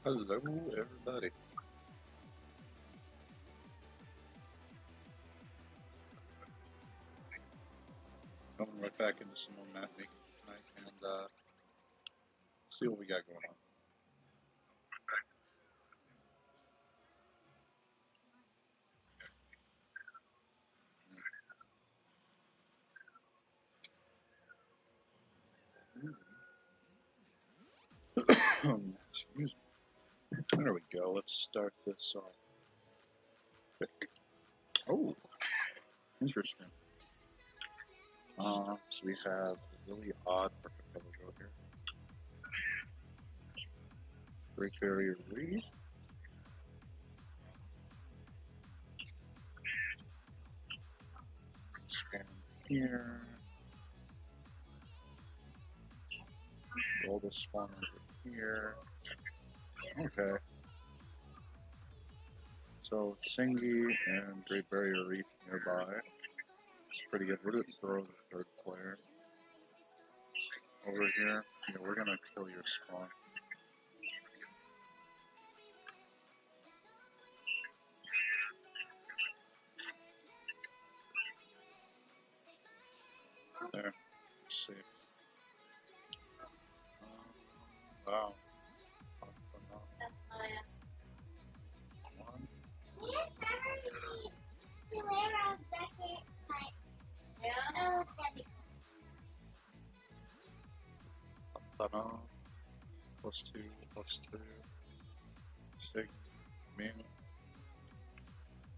Hello, everybody. Coming right back into some more map making tonight, and see what we got going on. Excuse me. There we go. Let's start this off. Oh, interesting. So we have a really odd archipelago here. Great Barrier Reef. Scan here. Roll the spawn over here. Okay. So Tsingy and Great Barrier Reef nearby. It's pretty good. We're gonna throw the third player over here. Yeah, we're gonna kill your spawn. There. Let's see. Wow. One. Ta-da. +2, +2. Sig. Min.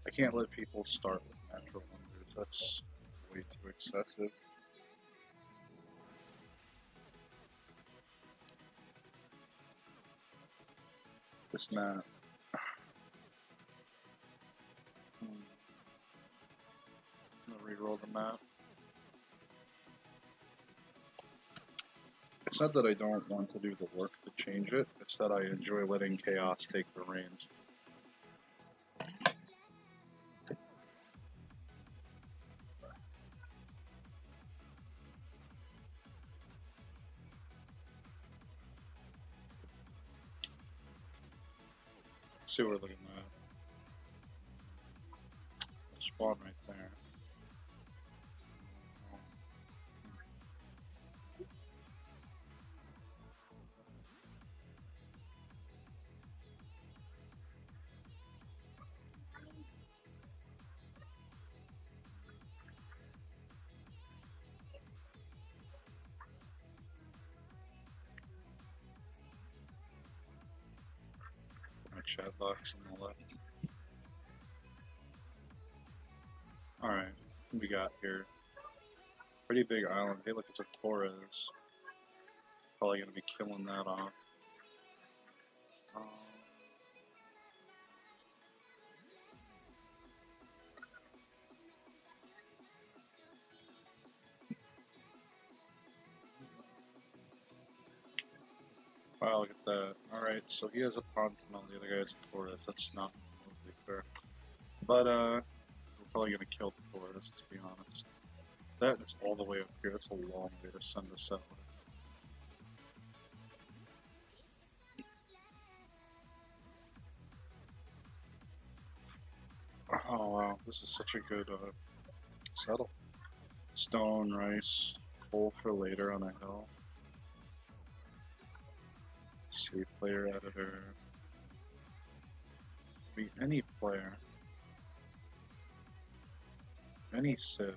I can't let people start with natural wonders. That's way too excessive. This map. I'm gonna re-roll the map. It's not that I don't want to do the work to change it, it's that I enjoy letting chaos take the reins. Let's see what we're looking at. Spawn right there. My chat box on the left. Alright, what we got here? Pretty big island. Hey, look, it's a Torres. Probably gonna be killing that off. Wow, look at that. Alright, so he has a Pontinel, the other guy has a Torres. That's not totally fair. But, we're probably gonna kill the Torres, to be honest. That is all the way up here. That's a long way to send a settler. Oh wow, this is such a good settle. Stone, rice, coal for later on a hill. Let's see, player editor. Be any player. Any civ.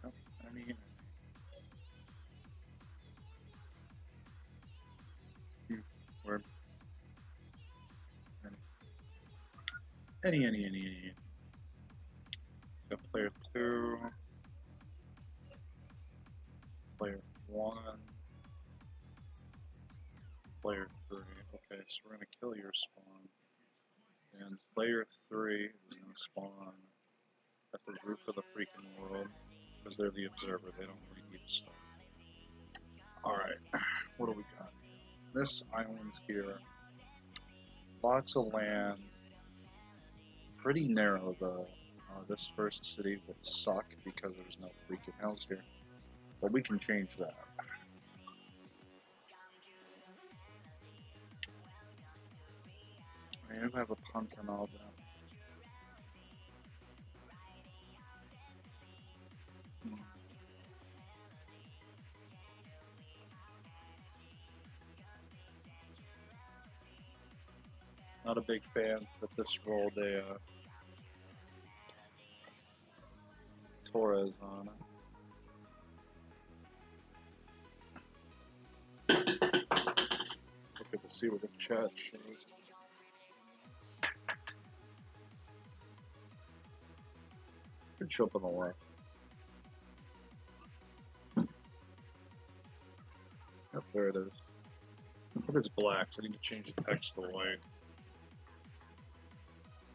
Yep, any. Where? Any. Got player 2. player 1, player 3. Okay, so we're going to kill your spawn. And player 3 is going to spawn at the roof of the freaking world, because they're the observer, they don't really need stuff. Alright, what do we got? This island here, lots of land, pretty narrow though. This first city would suck because there's no freaking house here, but we can change that. I do have a Pantanal down. Not a big fan, but this rolled a Torres on it. Look to see what the chat shows. Could show up on the left. Yep, there it is. But it's black, so I need to change the text to white.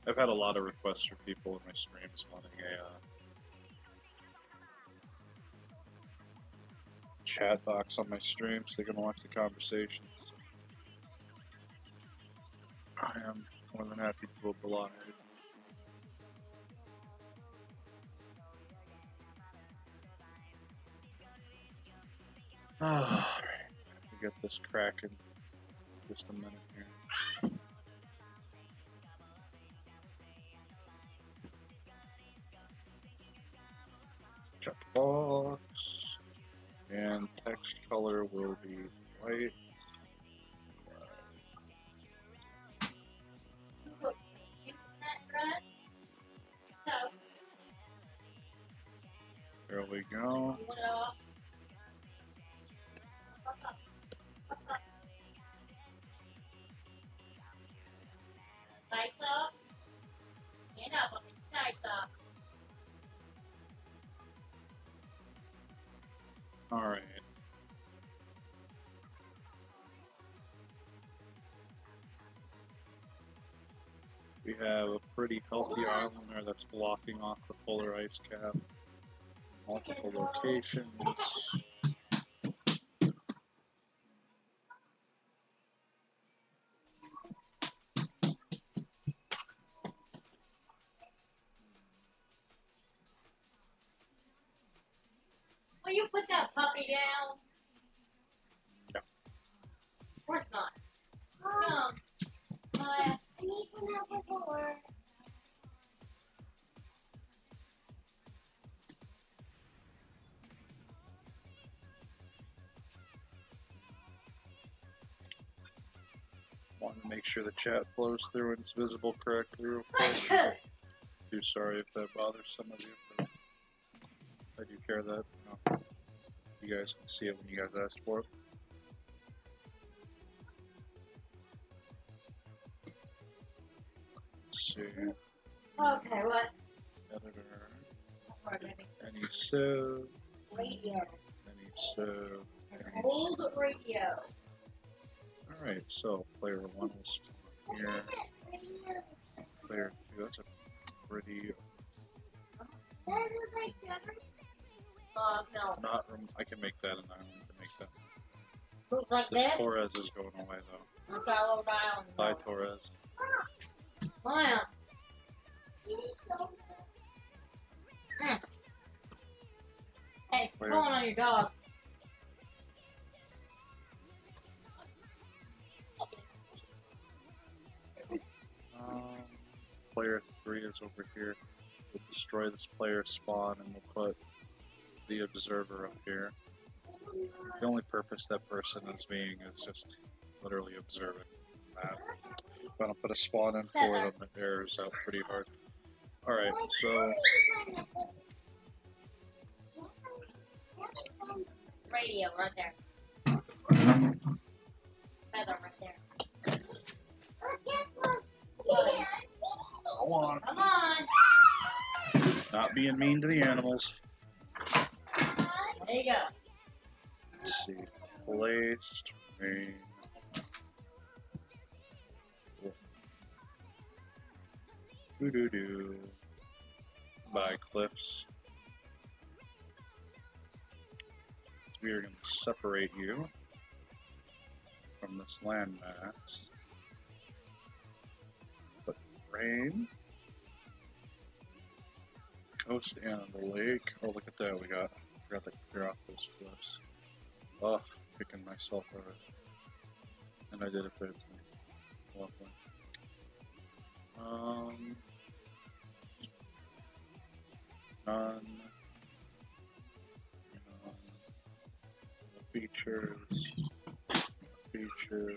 I've had a lot of requests from people in my streams wanting a chat box on my stream so they can watch the conversations. I am more than happy to oblige. Alright, we get this cracking. Just a minute here. Check box. And text color will be white. There we go. Alright. We have a pretty healthy island there that's blocking off the polar ice cap. Multiple locations. Will you put that puppy down? No. Of course not. No. I need another door. Want to make sure the chat flows through and it's visible correctly real quick. Too sorry if that bothers some of you, but I do care that you guys can see it when you guys asked for it. Let's see. Okay, what? Editor. Any civ. Radio. Any civ. An old radio. Alright, so player 1 will spawn here. Player 2, that's a pretty. No. Not. I can make that an island to make that. Looks like This this? Torres is going away though. That's our old island. Bye, Torres. Maya. Hey, Where? go on your dog. Player 3 is over here. We'll destroy this player spawn and we'll put the observer up here. The only purpose that person is being is just literally observing that. If I don't put a spawn in for them, it errors out pretty hard. Alright, so Radio right there. Feather right there. go on. Come on. Not being mean to the animals. There you go. Let's see. Placed rain. Doo-doo-doo. By cliffs. We are going to separate you from this landmass. But rain. Coast and the lake. Oh, look at that. We forgot to clear off those cliffs. Oh, kicking myself already. And I did it third time. Lovely. None. Features. Feature.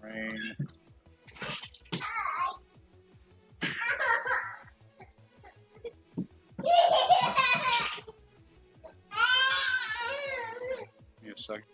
Rain. Give me a second.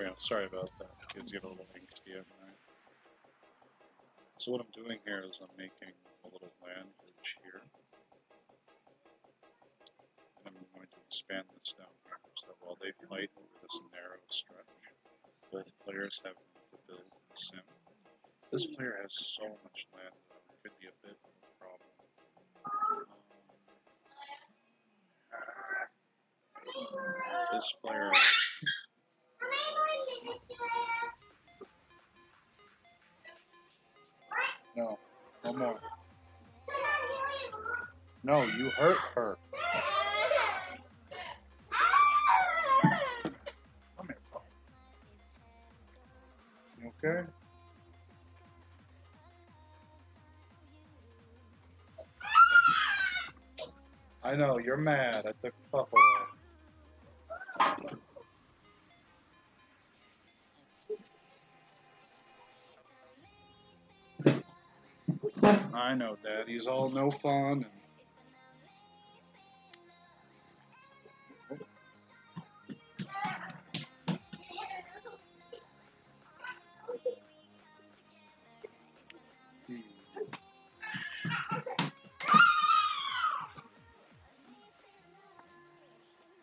Oh yeah, sorry about that. Kids get a little angsty at night. So what I'm doing here is I'm making a little land bridge here. And I'm going to expand this down here so that while they fight over this narrow stretch, both players have room to build and sim. This player has so much land though, it could be a bit of a problem. This player... No, no more. No, you hurt her. Come here, Paul. You okay? I know, you're mad. I took the pup away. I know, Daddy's all no fun.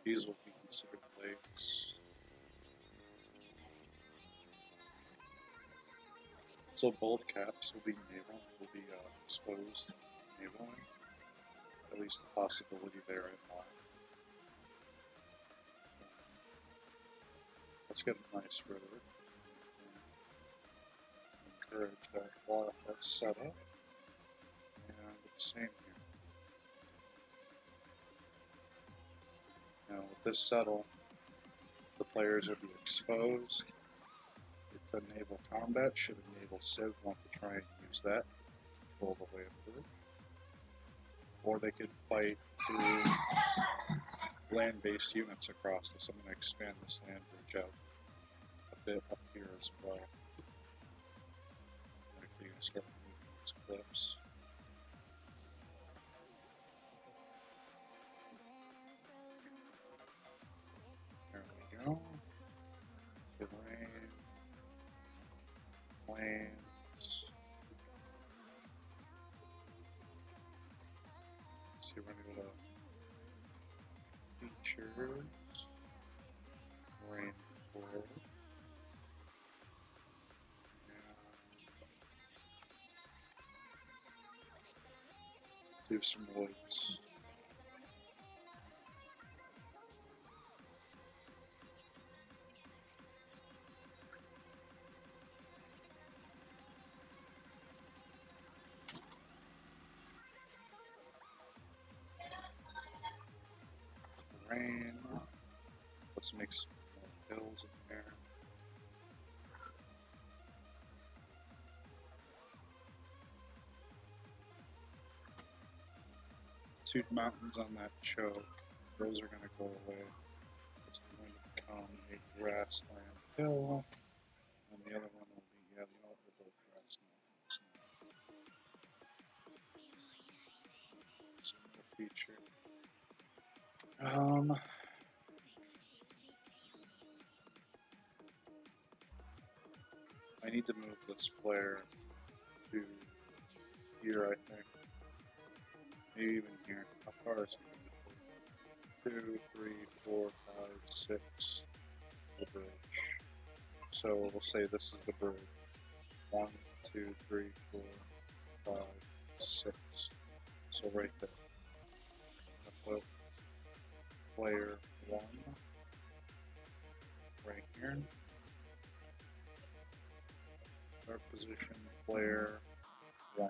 These will be considered lakes. So both caps will be naval, will be exposed navally. At least the possibility there in mind. Let's get a nice river. Encourage that water that's settle. And the same here. Now with this settle, the players will be exposed. It's a naval combat. Should a naval civ want to try and use that, pull the way through. Or they could fight to land-based units across this. I'm going to expand this land bridge out a bit up here as well. I'm actually going to start moving these clips. There we go. Terrain. Plains. Let's see, we're going to go to features. Rainfall. Do some woods. Rain. Let's make some more hills in there. Two mountains on that choke. Those are going to go away. It's going to become a grassland hill. And the other one will be, yeah, the other both grassland hills. So the feature. I need to move this player to here, I think. Maybe even here. How far is he? 2, 3, 4, 5, 6. The bridge. So we'll say this is the bridge. 1, 2, 3, 4, 5, 6. So right there. I'll put player 1 right here. Start position player 1.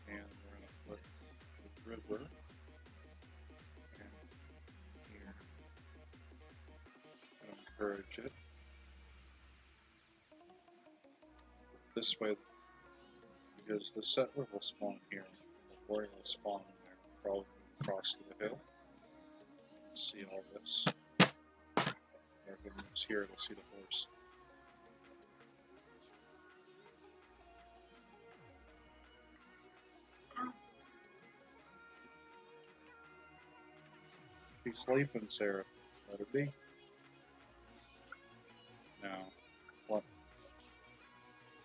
And we're going to put the river and here. And encourage it. This way, because the settler will spawn here, the warrior will spawn in there, probably across to the hill. See all this. Or if it moves here, it'll see the horse. She's sleeping, Sarah. Let it be. Now, what?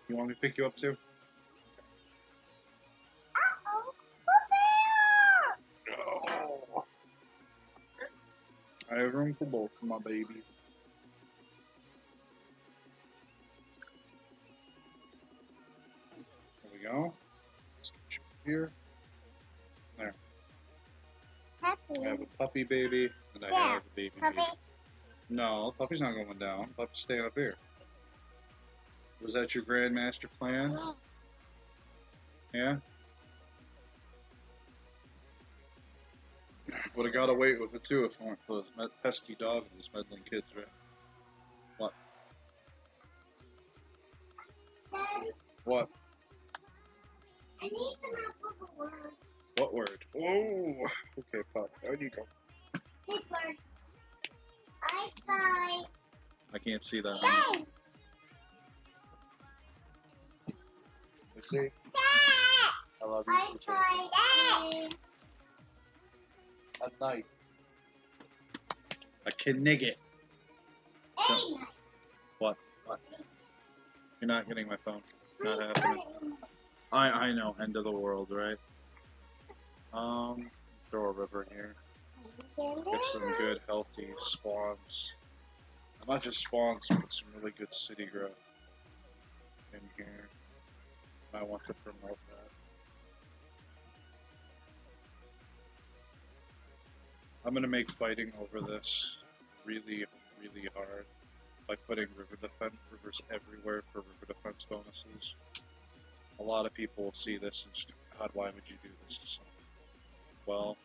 You want me to pick you up too? Oh. I have room for both of my babies. There we go. Let's get you here. There. Puppy. I have a puppy baby, and I Yeah, have a baby Puppy. baby. No, puppy's not going down. Puppy's staying up here. Was that your grandmaster plan? Yeah? Would have got away with it too if it weren't for those pesky dog and those meddling kids, right? What? Daddy, What? I need to know the word. What word? Whoa! Okay, Pop, there you go. This word. I find. I can't see that. Dad! You see? Dad! I love I you. find. A knife. A knigget. Hey! What? What? You're not getting my phone. Not happening. I know. End of the world, right? Throw a river here. Get some good, healthy spawns. Not just spawns, but some really good city growth in here. I want to promote that. I'm going to make fighting over this really, really hard by putting rivers everywhere for river defense bonuses. A lot of people will see this and just, God, why would you do this to someone? Well,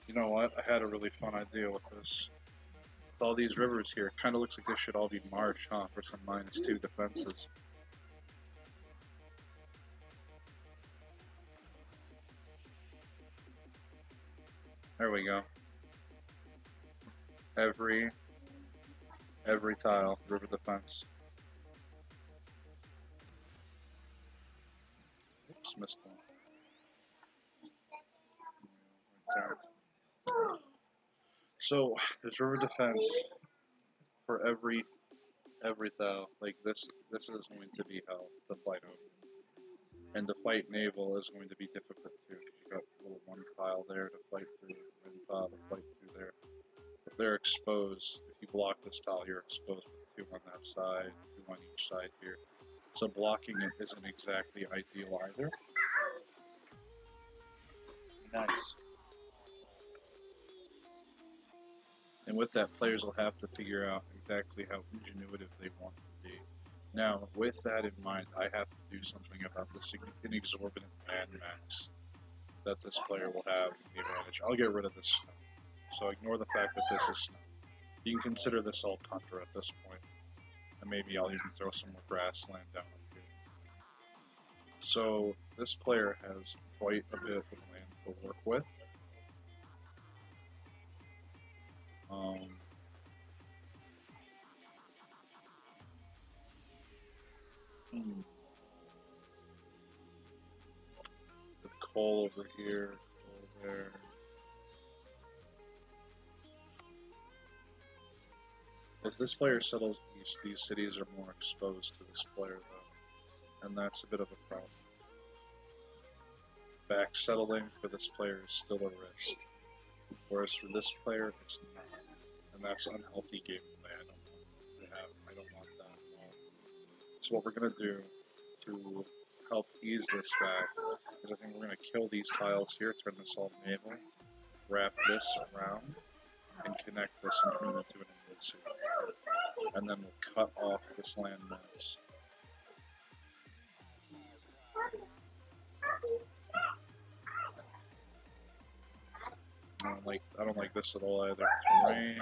you know what? I had a really fun idea with this. With all these rivers here, it kind of looks like this should all be marsh, huh? For some -2 defenses. There we go. Every tile, river defense. Oops, missed one. Right there. So there's river defense for every tile. Like this is going to be hell to fight over. And to fight naval is going to be difficult too, because you got a little one tile there to fight through, one tile to fight through there. But they're exposed. If you block this tile, you're exposed with 2 on that side, 2 on each side here. So blocking it isn't exactly ideal either. Nice. And with that, players will have to figure out exactly how ingenuitive they want to be. Now, with that in mind, I have to do something about this inexorbitant land max that this player will have in the advantage. I'll get rid of this snow. So ignore the fact that this is snow. You can consider this all tundra at this point. And maybe I'll even throw some more grassland down up here. So this player has quite a bit of land to work with. The coal over here, coal there. If this player settles east, these cities are more exposed to this player, though, and that's a bit of a problem. Back settling for this player is still a risk, whereas for this player, it's not, and that's unhealthy gameplay. I don't want that at all. So what we're gonna do to help ease this back is I think we're gonna kill these tiles here, turn this all naval, wrap this around, and connect this and turn it into an inlet city. And then we'll cut off this landmass. I don't like this at all either. Terrain,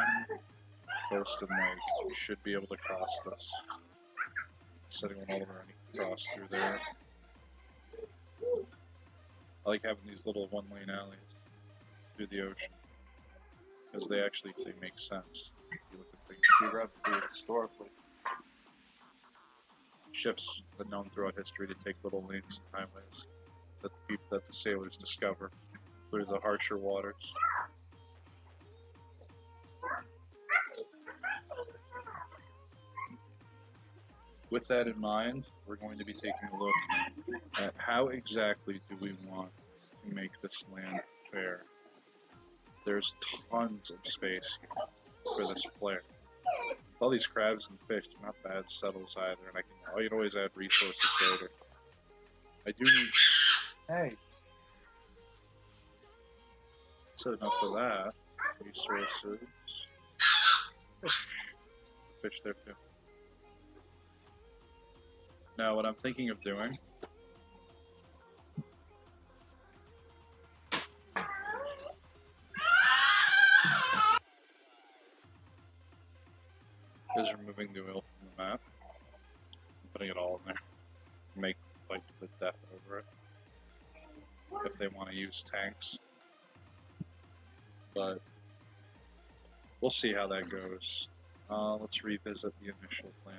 coast and lake. You should be able to cross this. Setting one all over and you can cross through there. I like having these little one-lane alleys through the ocean, because they make sense. If you look at things geographically, historically. Ships have been known throughout history to take little lanes and highways that the sailors discover through the harsher waters. with that in mind, we're going to be taking a look at how exactly do we want to make this land fair. There's tons of space here for this player. All these crabs and fish, they're not bad settles either, and I can always add resources later. I do need... Hey! That's enough of that. Resources. Fish there too. Now what I'm thinking of doing is removing Duel from the map, putting it all in there, make the fight to the death over it, if they want to use tanks. But we'll see how that goes. Let's revisit the initial plan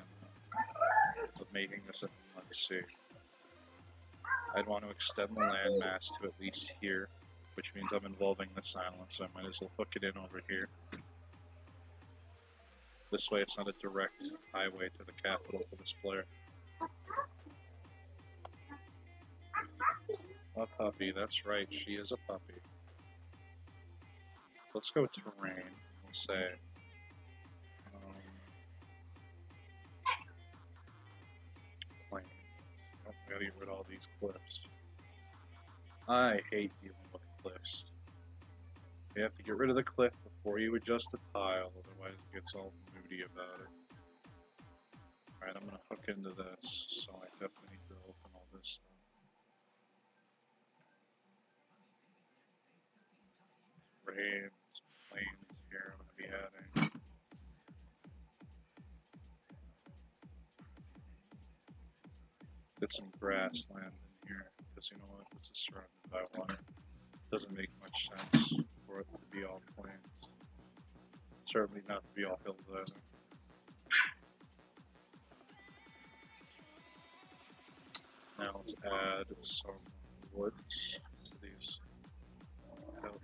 of making this a let's see. I'd want to extend the landmass to at least here, which means I'm involving this island, so I might as well hook it in over here. This way it's not a direct highway to the capital for this player. A puppy, that's right, she is a puppy. Let's go terrain, we'll say. Plain. Oh, I gotta get rid of all these cliffs. I hate dealing with cliffs. You have to get rid of the cliff before you adjust the tile, otherwise it gets all moody about it. Alright, I'm gonna hook into this, so I definitely need to open all this up. Rains, plains here I'm gonna be adding. Get some grassland in here, because you know what, this is surrounded by water. Doesn't make much sense for it to be all plains. Certainly not to be all hills either. Now let's add some woods to these hills.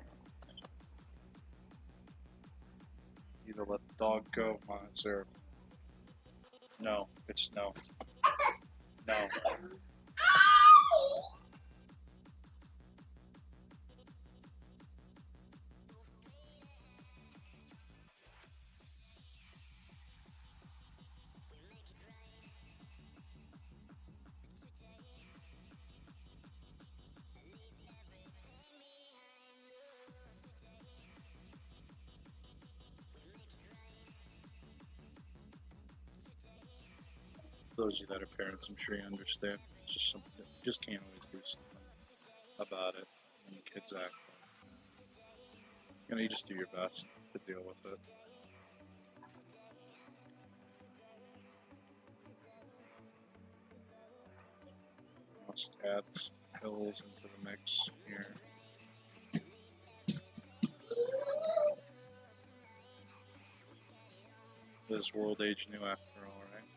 Either let the dog go, Monster. No, it's no. No. Those of you that are parents, I'm sure you understand. It's just something you just can't always do something about it when the kids act. You know, you just do your best to deal with it. Let's add some hills into the mix here. This world age new after all, right?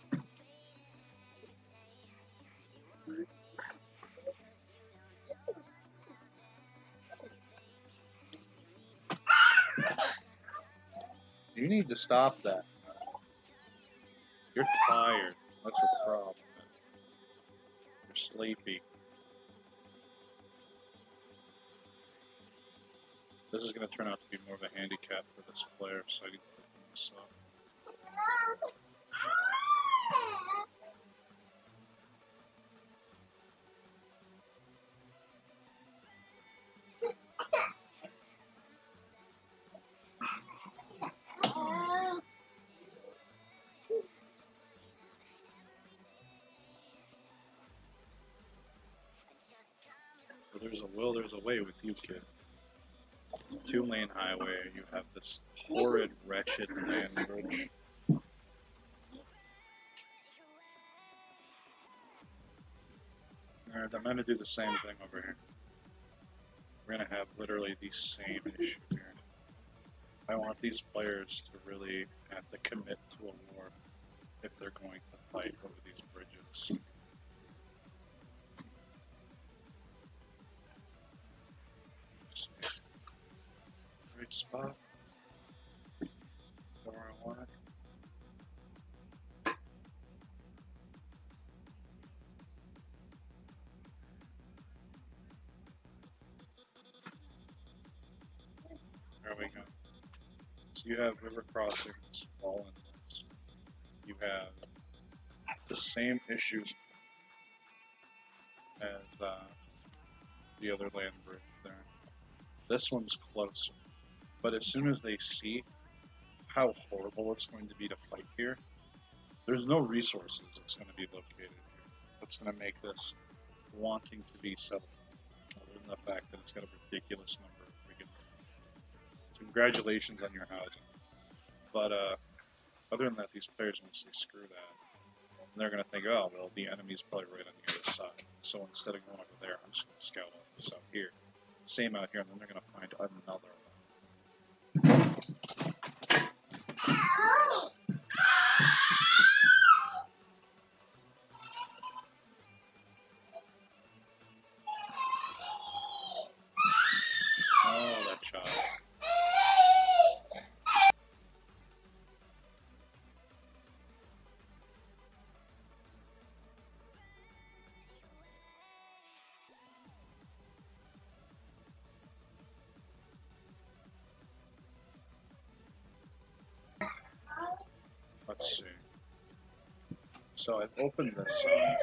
You need to stop that. You're tired. That's what the problem is. You're sleepy. This is going to turn out to be more of a handicap for this player, so I need to put this up. Where there's a will, there's a way with you, kid. It's a 2-lane highway, you have this horrid, wretched land bridge. Alright, I'm going to do the same thing over here. We're going to have literally the same issue here. I want these players to really have to commit to a war if they're going to fight over these bridges. Great spot. Where I want it. There we go. So you have river crossings, wall inlets. You have the same issues as the other land bridge there. This one's closer, but as soon as they see how horrible it's going to be to fight here, there's no resources that's going to be located here. That's going to make this wanting to be settled, other than the fact that it's got a ridiculous number of freaking. So congratulations on your housing. But other than that, these players are going to say screw that. And they're going to think, oh, well, the enemy's probably right on the other side. So instead of going over there, I'm just going to scout out this out here. Same out here, and then they're going to find another one. Oh, that child. Let's see. So I've opened this up.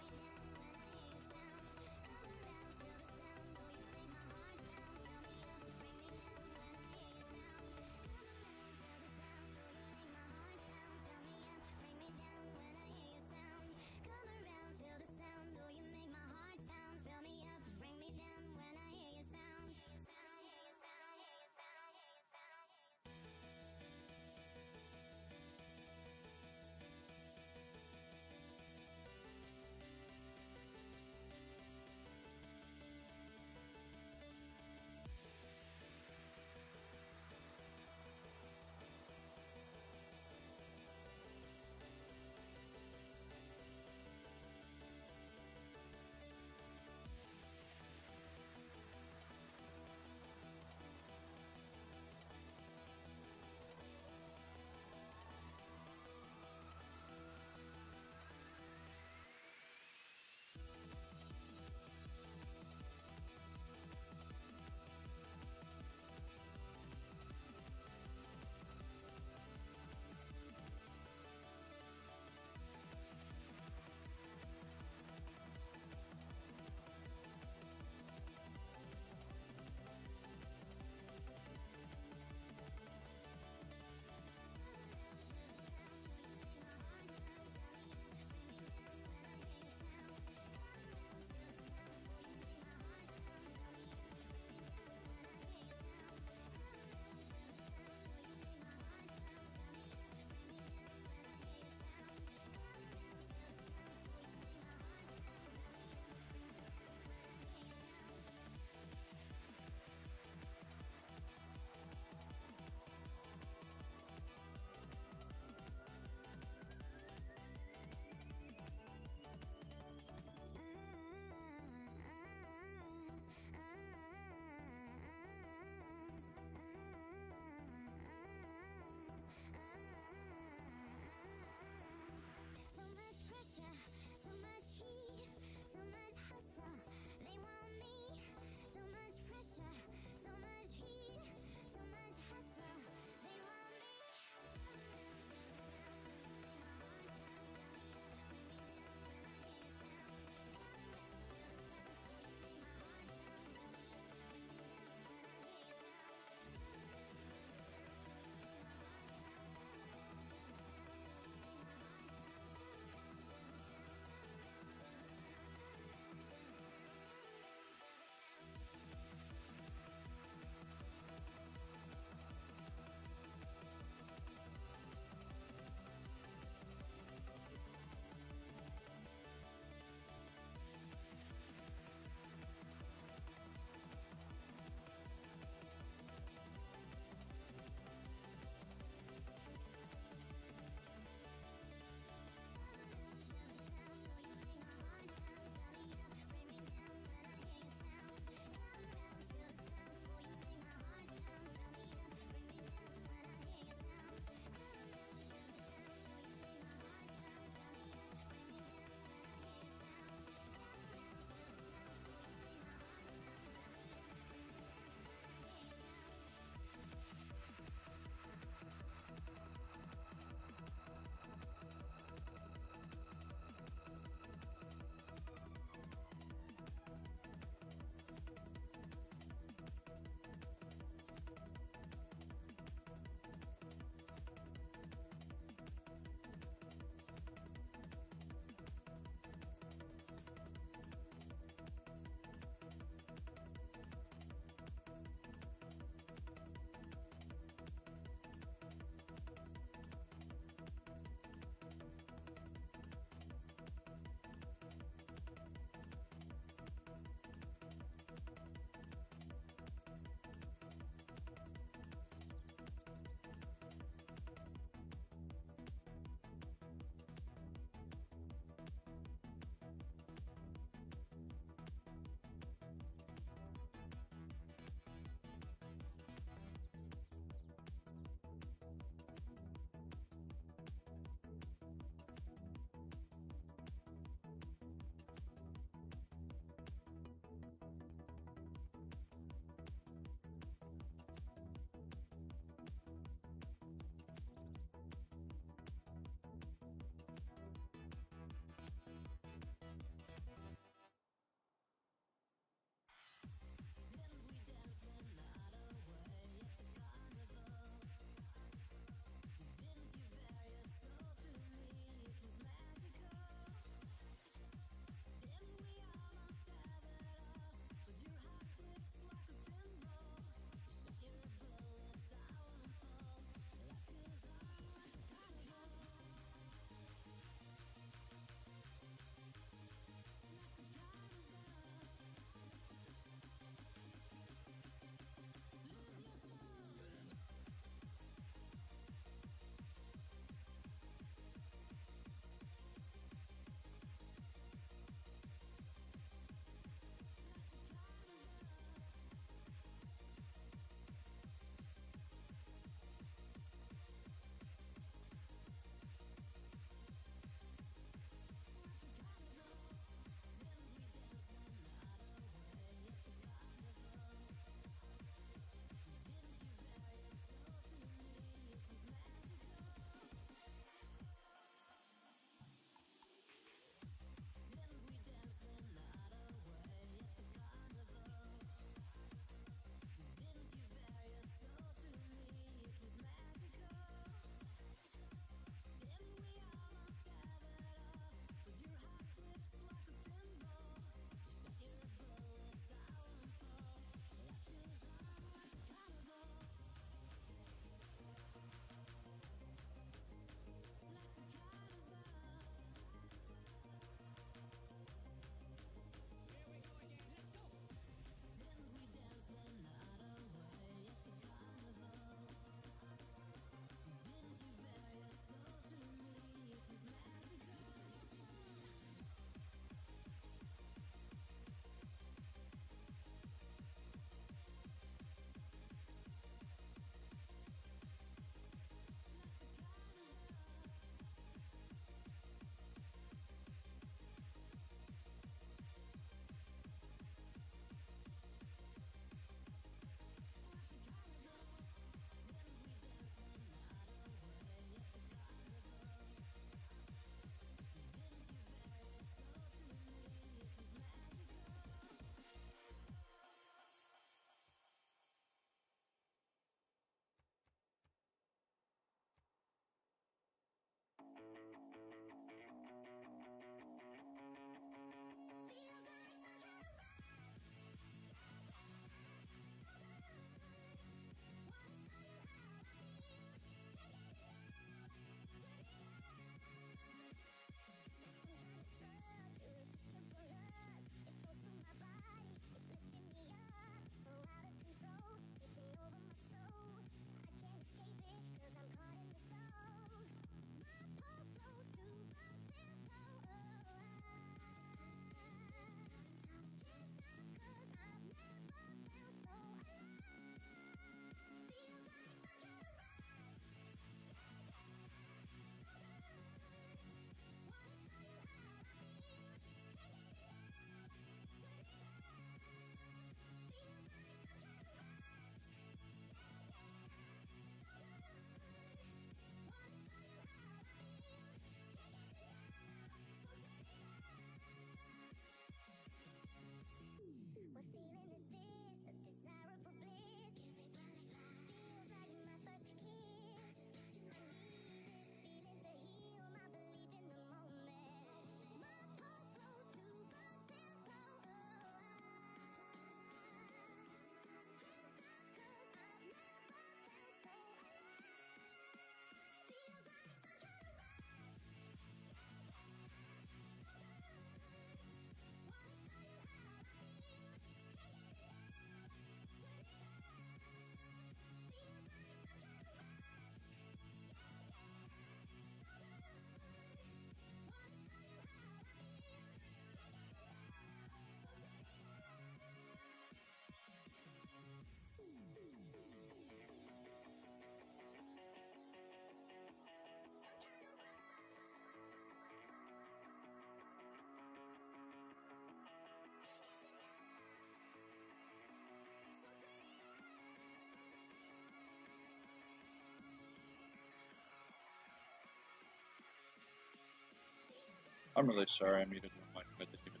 I'm really sorry I muted my mic. I didn't even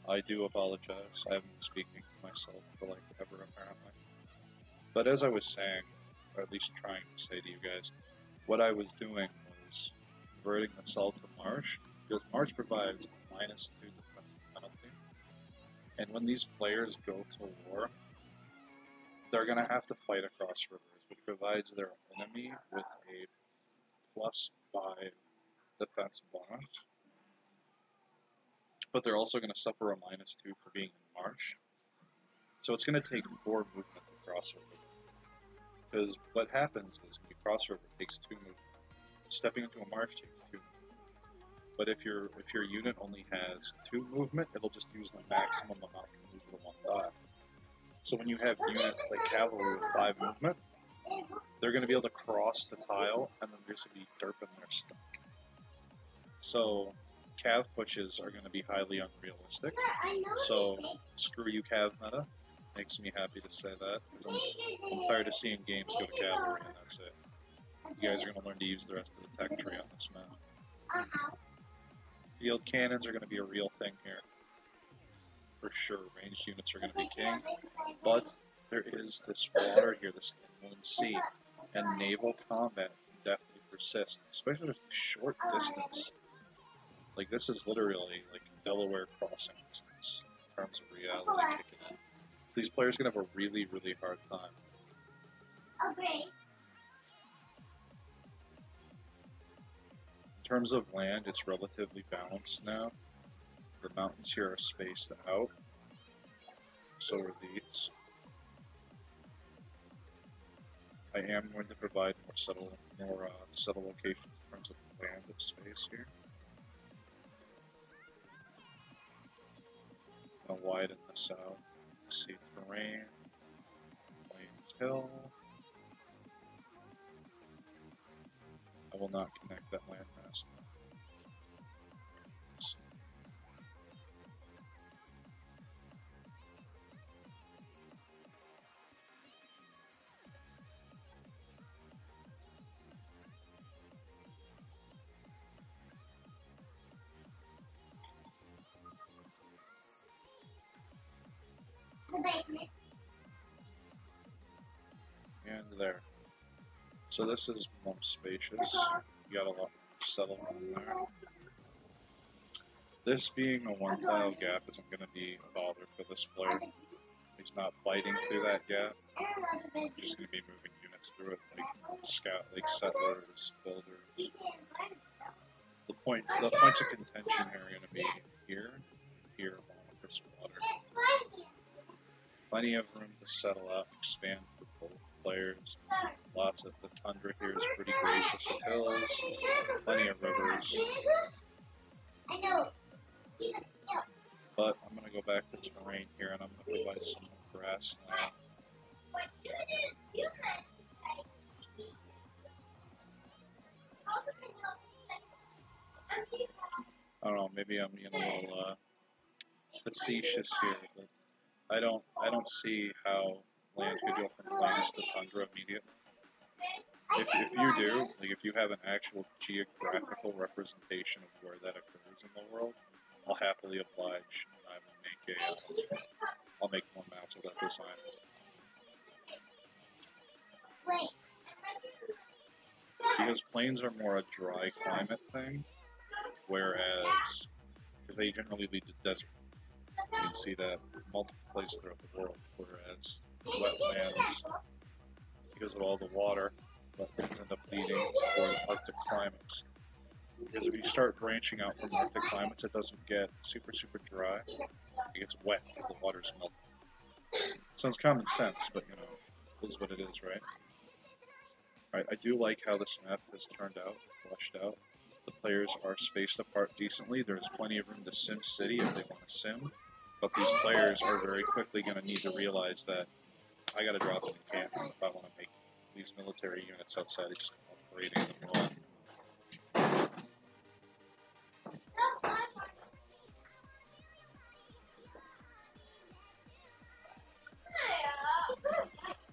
know. I do apologize. I haven't been speaking to myself for like ever apparently. But as I was saying, or at least trying to say to you guys, what I was doing was converting the Salt to Marsh, because Marsh provides a -2 defensive penalty. And when these players go to war, they're going to have to fight across rivers, which provides their enemy with a +5 defense bonus. But they're also going to suffer a -2 for being in Marsh. So it's going to take 4 movement to cross a river. Because what happens is when you cross a river, it takes 2 movement. Stepping into a marsh takes 2 movement. But if your unit only has 2 movement, it'll just use the maximum amount to move to one side. So when you have units like cavalry with 5 movement, they're going to be able to cross the tile, and then there's going to be derp in their stuck. So cav pushes are going to be highly unrealistic. So screw you, cav meta. Makes me happy to say that, because I'm tired of seeing games go to cavalry, and that's it. You guys are going to learn to use the rest of the tech tree on this map. Field cannons are going to be a real thing here. For sure, ranged units are going to be king. But there is this water here, this inland sea, and naval combat can definitely persist, especially with the short distance. Like, this is literally like Delaware crossing distance in terms of reality kicking in. These players are going to have a really, really hard time. Okay. In terms of land, it's relatively balanced now. The mountains here are spaced out. So are these. I am going to provide more settle locations in terms of land and space here. I'm going to widen this out. See terrain. Plains Hill. I will not connect that landmass now. The basement. And there. So this is more spacious. You got a lot more settlement in there. This being a 1-tile gap isn't going to be a bother for this player. He's not fighting through that gap. He's just going to be moving units through it, like settlers, builders. The points of contention here are going to be here, here, along with this water. Plenty of room to settle out and expand for both players. Lots of the tundra here is pretty gracious with hills. Plenty of rivers. I know. But I'm going to go back to terrain here, and I'm going to provide some more grass now. I don't know, maybe I'm being a little facetious here, but I don't see how land could go from plains to tundra immediately. If you do, like if you have an actual geographical representation of where that occurs in the world, I'll happily oblige, and I will I'll make more maps of that design. Because plains are more a dry climate thing, whereas, because they generally lead to desert. You can see that multiple places throughout the world, whereas wetlands, because of all the water, wetlands end up leading toward Arctic climates. Because if you start branching out from Arctic climates, it doesn't get super, super dry. It gets wet because the water's melting. Sounds common sense, but you know, it is what it is, right? Alright, I do like how this map has turned out, fleshed out. The players are spaced apart decently. There's plenty of room to sim city if they want to sim. But these players are very quickly going to need to realize that I got to drop it in camp if I want to make these military units outside just operating in the world.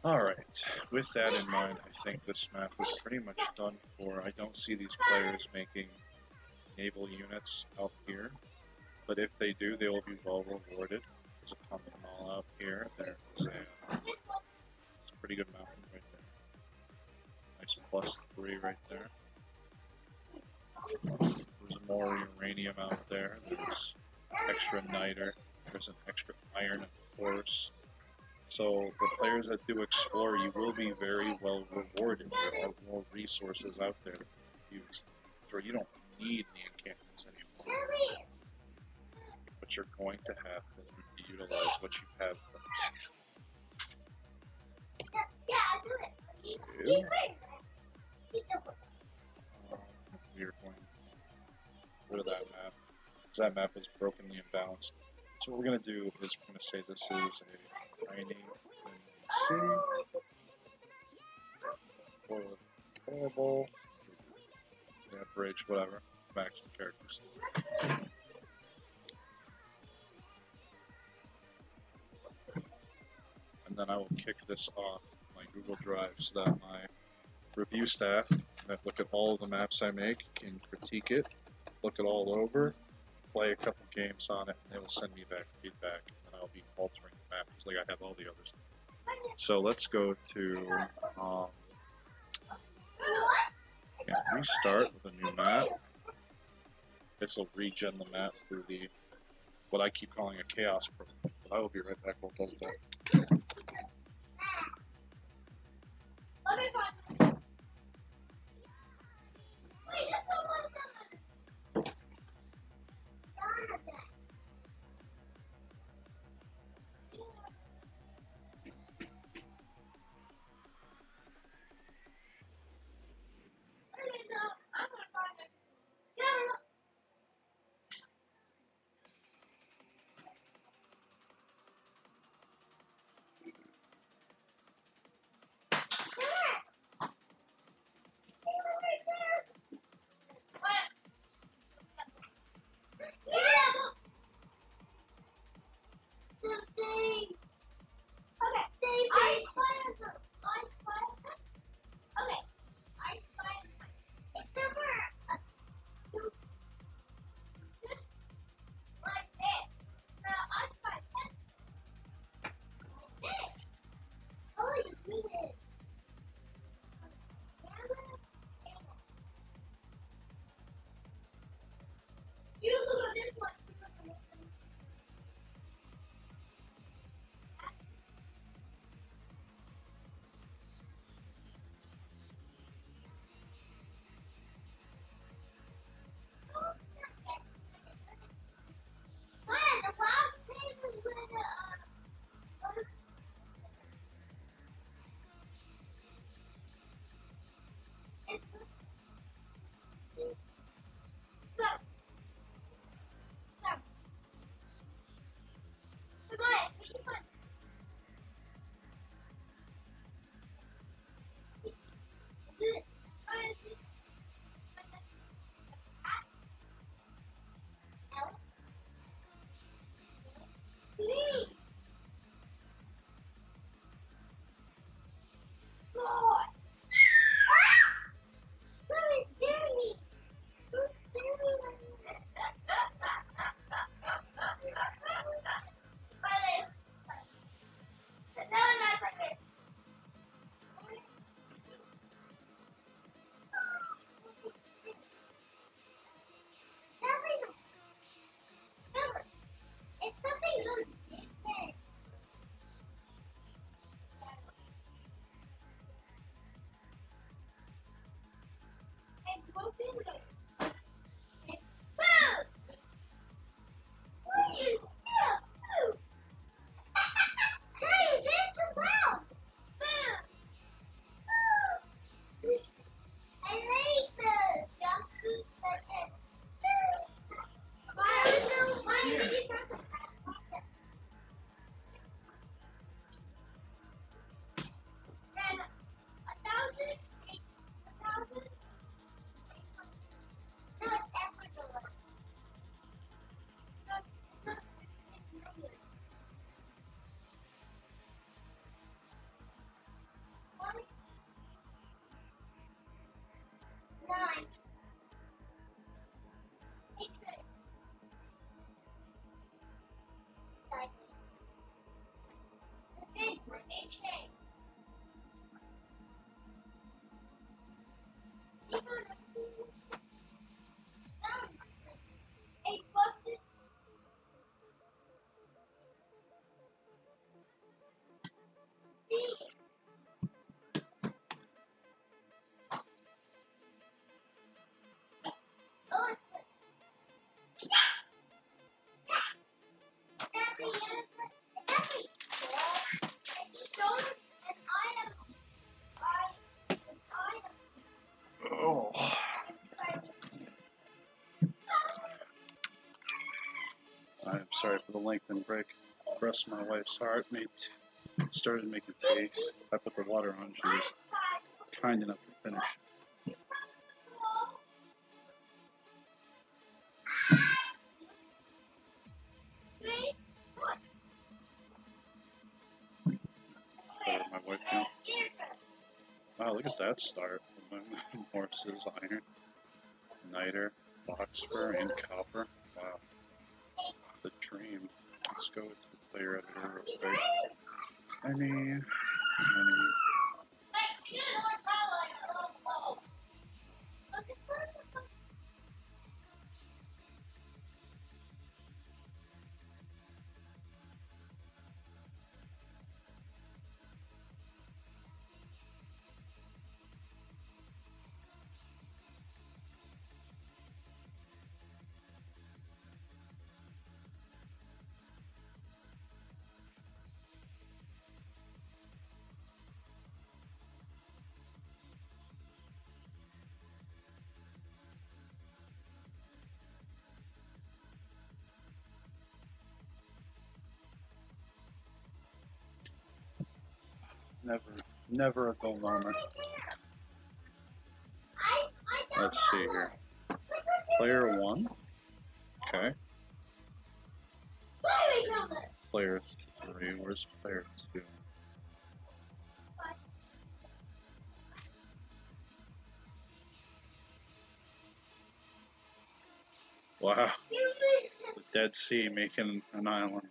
Alright, with that in mind, I think this map is pretty much done for. I don't see these players making naval units out here. But if they do, they will be well rewarded. There's a Continental out here. There's it's a pretty good mountain right there. Nice +3 right there. There's more uranium out there. There's extra niter. There's an extra iron, of course. So the players that do explore, you will be very well rewarded. There are more resources out there that you can use. So you don't need the encampments anymore. But you're going to have to utilize what you have first. We are going to rid of that map. Because that map is brokenly imbalanced. So what we're going to do is we're going to say this is a tiny C or playable, yeah, bridge, whatever, maximum characters. And then I will kick this off my Google Drive so that my review staff that look at all of the maps I make can critique it, look it all over, play a couple games on it, and they will send me back feedback, and then I'll be altering the map just like I have all the others. So let's go to restart with a new map. This will regen the map through the what I keep calling a chaos program. But I will be right back while it does that. Oh. I'm sorry for the lengthened break. Bless my wife's heart started making tea. I put the water on. She was kind enough to finish. My wife now. Wow, look at that start. Horses, iron, niter, boxfur, and copper. Wow. The dream. Let's go to the player editor real quick. Any. Never a dull moment. Let's see here. Player 1. Okay. Player 3. Where's player 2? Wow. The Dead Sea making an island.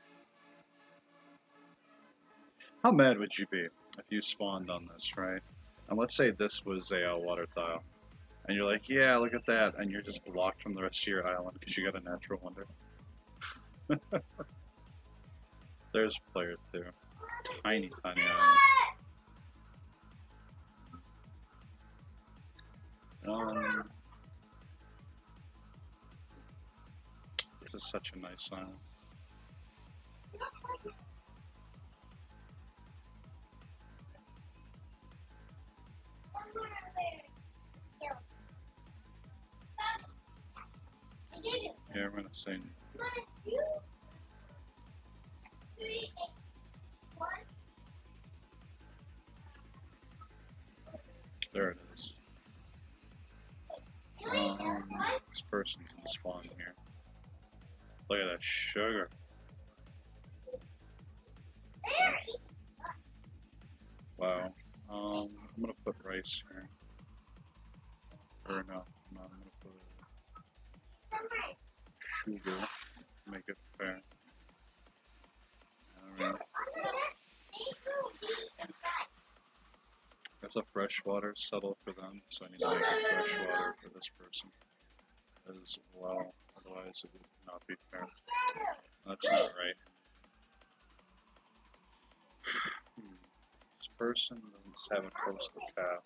How mad would you be if you spawned on this, right? And let's say this was a water tile. And you're like, yeah, look at that. And you're just blocked from the rest of your island because you got a natural wonder. There's player 2. Tiny island. This is such a nice island. Yeah, I'm gonna say. There it is. This person can spawn here. Look at that sugar. Wow. I'm gonna put rice here. Or no, I'm gonna put sugar to make it fair. Alright. That's a freshwater settle for them, so I need to make a freshwater for this person as well. Otherwise, it would not be fair. That's not right. This person doesn't have a coastal path.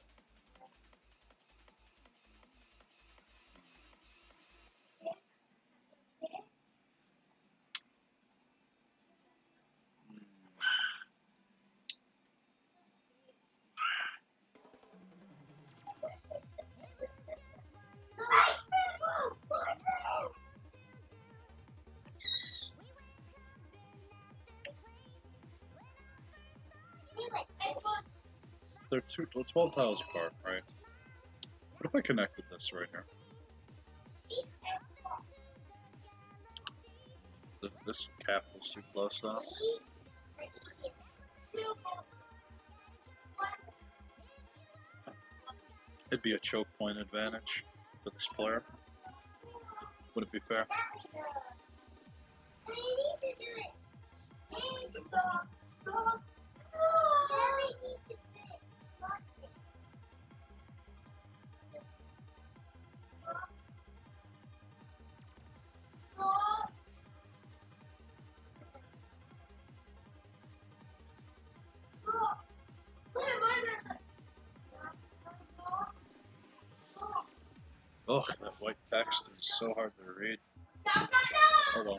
They're 12 tiles apart, right? What if I connected this right here? This cap was too close though. It'd be a choke point advantage for this player. Would it be fair? Oh, that white text is so hard to read. Oh well.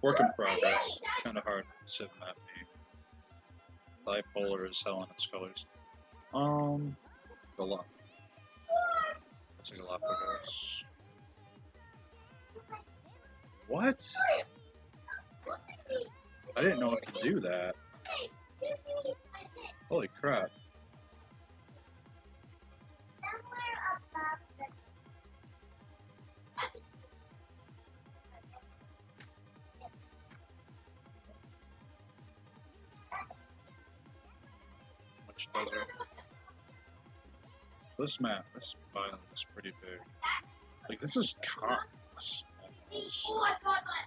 Work in progress. Kind of hard to sit in that view. Bipolar is hell in its colors. Good luck. What? I didn't know it could do that. Holy crap. Somewhere above the Much desert. This map, this island is pretty big. Like, this is continents. Almost. Oh, I got my.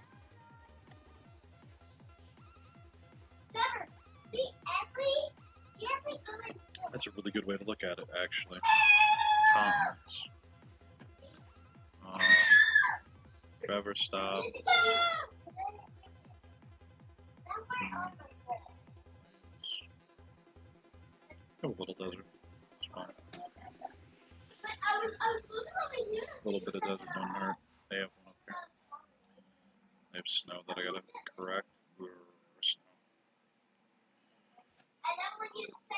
Sir, the every going That's a really good way to look at it, actually. Continents. Trevor, stop. somewhere over there. Have a little desert. It's fine. But I was looking over here. A little bit of desert don't hurt. They have one up here. They have snow that I gotta correct. Snow. And then when you say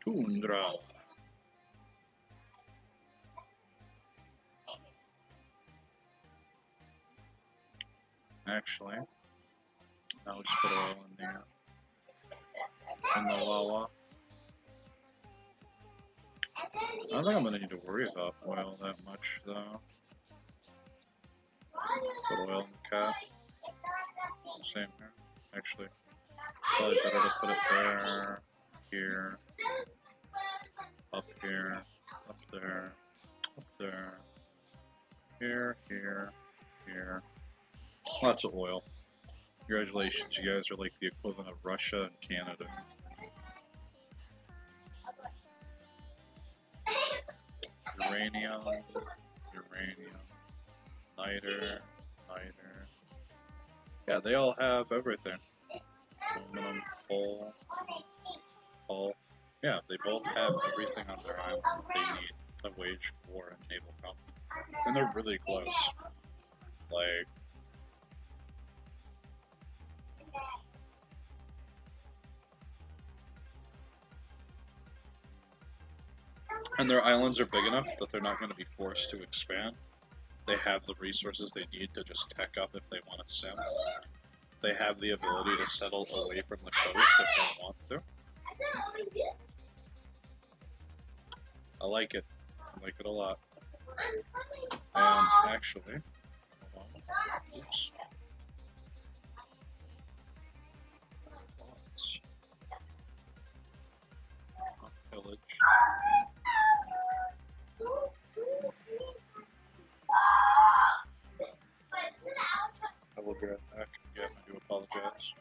Tundra. Actually, now we just put oil in the lava. I don't think I'm gonna need to worry about oil that much though. Put oil in the cap. Same here. Actually, probably better to put it there, here, up here, up there, up there, here, here, here. Lots of oil. Congratulations, you guys are like the equivalent of Russia and Canada. Uranium, niter. Yeah, they all have everything. Aluminum, coal. Yeah, they both have everything on their island that they need to wage war and naval conflict. And they're really close. Like, and their islands are big enough that they're not going to be forced to expand. They have the resources they need to just tech up if they want to sim. They have the ability to settle away from the coast if they want to. I like it. I like it a lot. Actually, hold on. Oops. Not pillage. I will be right back. Again, I do apologize.